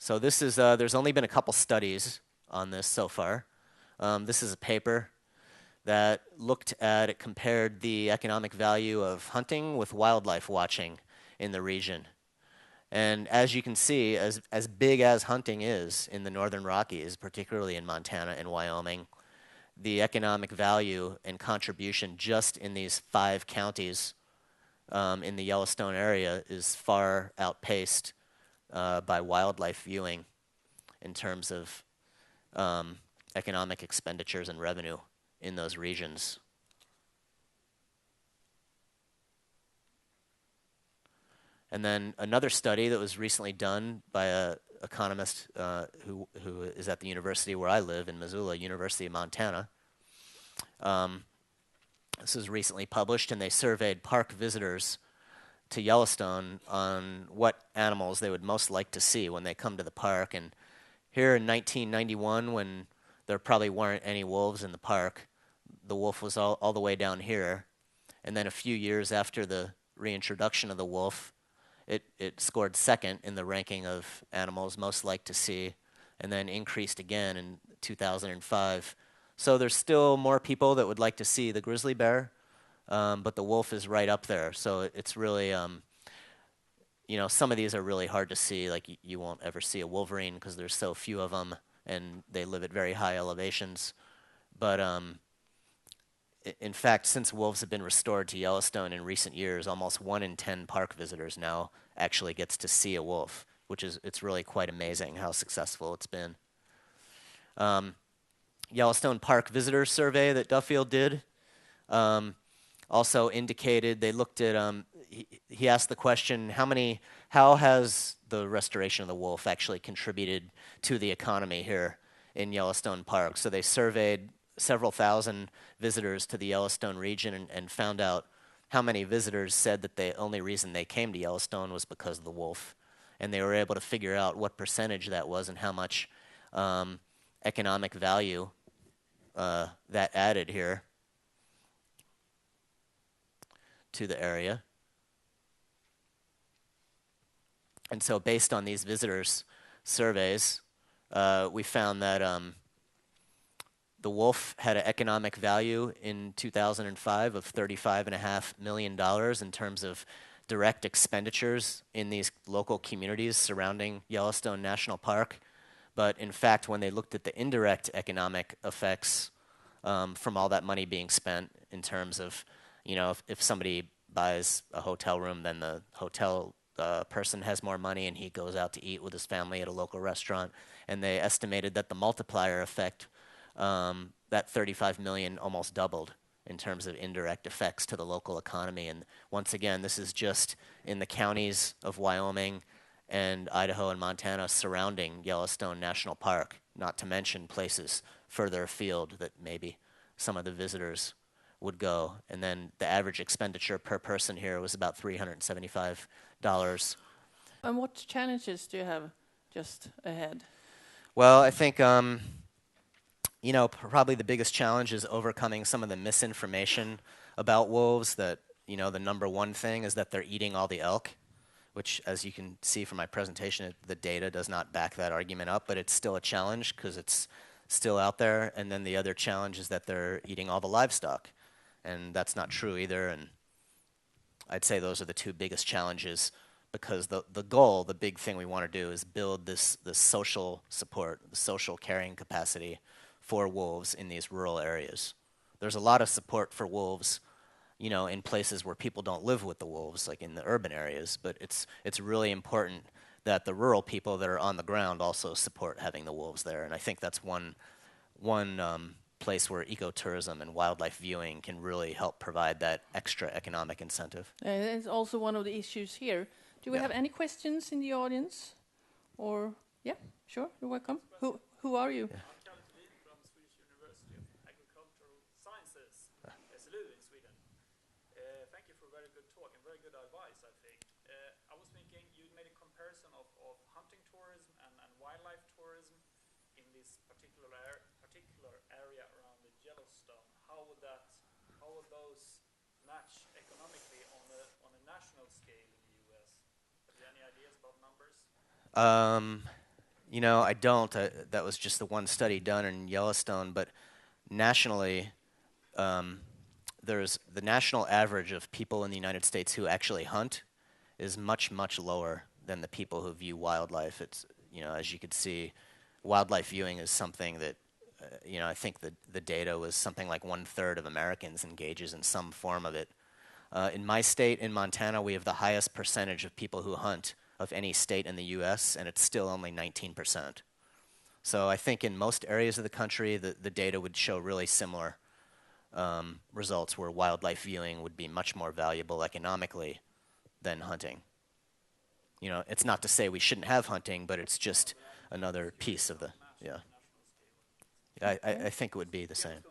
So this is, there's only been a couple studies on this so far. This is a paper that looked at, it compared the economic value of hunting with wildlife watching in the region. And as you can see, as big as hunting is in the Northern Rockies, particularly in Montana and Wyoming, the economic value and contribution just in these 5 counties in the Yellowstone area is far outpaced by wildlife viewing in terms of economic expenditures and revenue in those regions. And then another study that was recently done by an economist who is at the university where I live in Missoula, University of Montana. This was recently published, and they surveyed park visitors to Yellowstone on what animals they would most like to see when they come to the park. And here in 1991, when there probably weren't any wolves in the park, the wolf was all the way down here. And then a few years after the reintroduction of the wolf, it scored second in the ranking of animals most liked to see, and then increased again in 2005. So there's still more people that would like to see the grizzly bear, but the wolf is right up there. So it's really, you know, some of these are really hard to see. Like you won't ever see a wolverine because there's so few of them, and they live at very high elevations. But in fact, since wolves have been restored to Yellowstone in recent years, almost 1 in 10 park visitors now actually gets to see a wolf, which is, it's really quite amazing how successful it's been. Yellowstone Park Visitor Survey that Duffield did also indicated, they looked at, he asked the question, how has the restoration of the wolf actually contributed to the economy here in Yellowstone Park? So they surveyed several thousand visitors to the Yellowstone region and found out how many visitors said that the only reason they came to Yellowstone was because of the wolf. And they were able to figure out what percentage that was and how much economic value that added here to the area. And so based on these visitors' surveys, we found that the wolf had an economic value in 2005 of $35.5 million in terms of direct expenditures in these local communities surrounding Yellowstone National Park. But in fact, when they looked at the indirect economic effects from all that money being spent in terms of, you know, if somebody buys a hotel room, then the hotel person has more money and he goes out to eat with his family at a local restaurant. And they estimated that the multiplier effect, that 35 million almost doubled in terms of indirect effects to the local economy. And once again, this is just in the counties of Wyoming and Idaho and Montana surrounding Yellowstone National Park, not to mention places further afield that maybe some of the visitors would go. And then the average expenditure per person here was about $375. And what challenges do you have just ahead? Well, I think, you know, probably the biggest challenge is overcoming some of the misinformation about wolves. That, you know, the number one thing is that they're eating all the elk, which, as you can see from my presentation, the data does not back that argument up, but it's still a challenge because it's still out there. And then the other challenge is that they're eating all the livestock, and that's not true either. And I'd say those are the two biggest challenges, because the goal, the big thing we want to do is build this social support, the social carrying capacity for wolves in these rural areas. There's a lot of support for wolves, you know, in places where people don't live with the wolves, like in the urban areas, but it's really important that the rural people that are on the ground also support having the wolves there. And I think that's one place where ecotourism and wildlife viewing can really help provide that extra economic incentive. It's also one of the issues here. Do we have any questions in the audience? Or, yeah, sure, you're welcome. Who are you? I'm Kalle Thulin from Swedish University of Agricultural Sciences, SLU in Sweden. Thank you for a very good talk and very good advice, I think. I was thinking you made a comparison of hunting tourism and wildlife tourism in this particular area around the Yellowstone. How would those match economically on a national scale in the US? Have you any ideas about numbers? You know, I don't. That was just the one study done in Yellowstone, but nationally, um, there's the national average of people in the United States who actually hunt is much, much lower than the people who view wildlife. It's, you know, as you could see, wildlife viewing is something that, you know, I think the data was something like 1/3 of Americans engages in some form of it. In my state, in Montana, we have the highest percentage of people who hunt of any state in the U.S., and it's still only 19%. So I think in most areas of the country, the data would show really similar results where wildlife viewing would be much more valuable economically than hunting. You know, it's not to say we shouldn't have hunting, but it's just another piece of the, yeah. I Okay. think it would be the same.